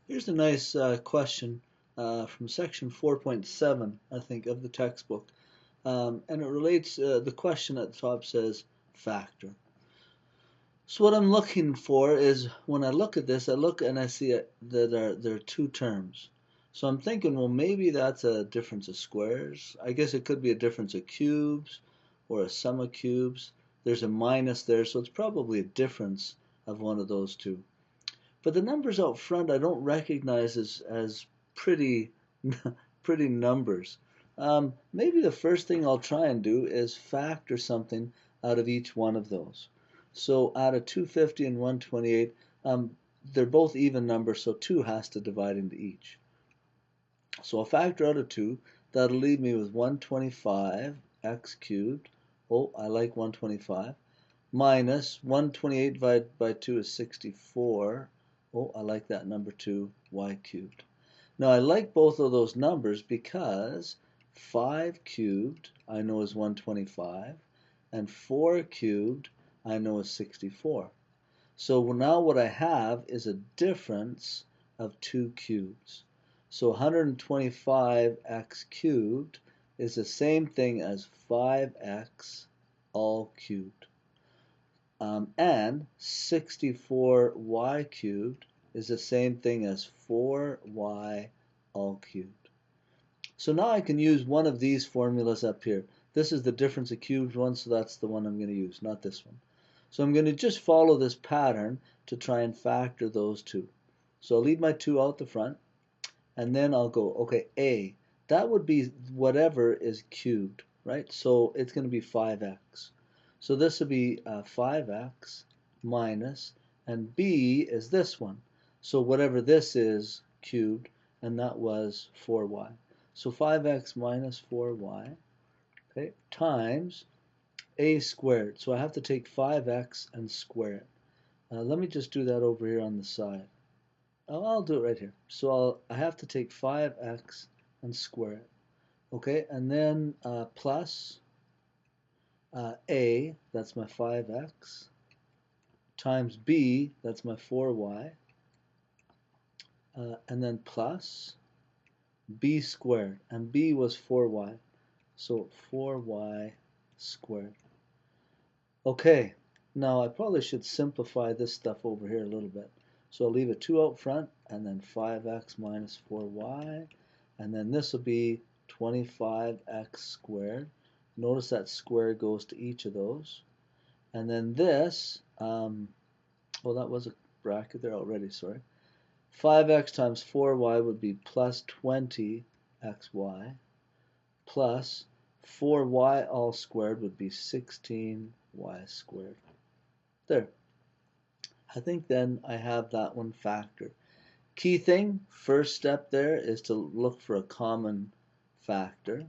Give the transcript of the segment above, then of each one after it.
Here's a nice question from section 4.7, I think, of the textbook. And it relates, the question at the top says factor. So what I'm looking for is when I look at this, I look and I see that there are two terms. So I'm thinking, well, maybe that's a difference of squares. I guess it could be a difference of cubes or a sum of cubes. There's a minus there, so it's probably a difference of one of those two. But the numbers out front I don't recognize as pretty, pretty numbers. Maybe the first thing I'll try and do is factor something out of each one of those. So out of 250 and 128, they're both even numbers, so 2 has to divide into each. So I'll factor out of 2. That'll leave me with 125 x cubed. Oh, I like 125. Minus 128 divided by 2 is 64. Oh, I like that number too, y cubed. Now I like both of those numbers because 5 cubed I know is 125 and 4 cubed I know is 64. So now what I have is a difference of 2 cubes. So 125x cubed is the same thing as 5x all cubed. And 64y cubed is the same thing as 4y all cubed. So now I can use one of these formulas up here. This is the difference of cubed one, so that's the one I'm going to use, not this one. So I'm going to just follow this pattern to try and factor those two. So I'll leave my 2 out the front, and then I'll go, okay, A, that would be whatever is cubed, right? So it's going to be 5x. So this would be 5x minus, and B is this one. So whatever this is cubed, and that was 4y. So 5x minus 4y, okay, times a squared. So I have to take 5x and square it. Let me just do that over here on the side. I'll do it right here. So I have to take 5x and square it. Okay, and then plus a, that's my 5x, times b, that's my 4y, and then plus b squared, and b was 4y, so 4y squared. Okay, now I probably should simplify this stuff over here a little bit. So I'll leave a 2 out front, and then 5x minus 4y, and then this will be 25x squared. Notice that square goes to each of those. And then this, well, that was a bracket there already, sorry. 5x times 4y would be plus 20xy, plus 4y all squared would be 16y squared. There. I think then I have that one factored. Key thing, first step there is to look for a common factor.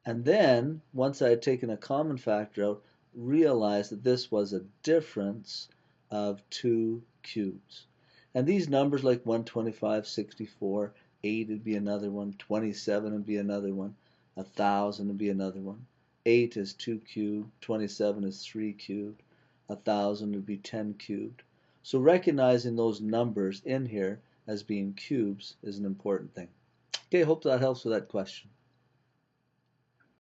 And then, once I had taken a common factor out, realize that this was a difference of 2 cubes. And these numbers like 125, 64, 8 would be another one, 27 would be another one, 1,000 would be another one. 8 is 2 cubed, 27 is 3 cubed, 1,000 would be 10 cubed. So recognizing those numbers in here as being cubes is an important thing. Okay, hope that helps with that question.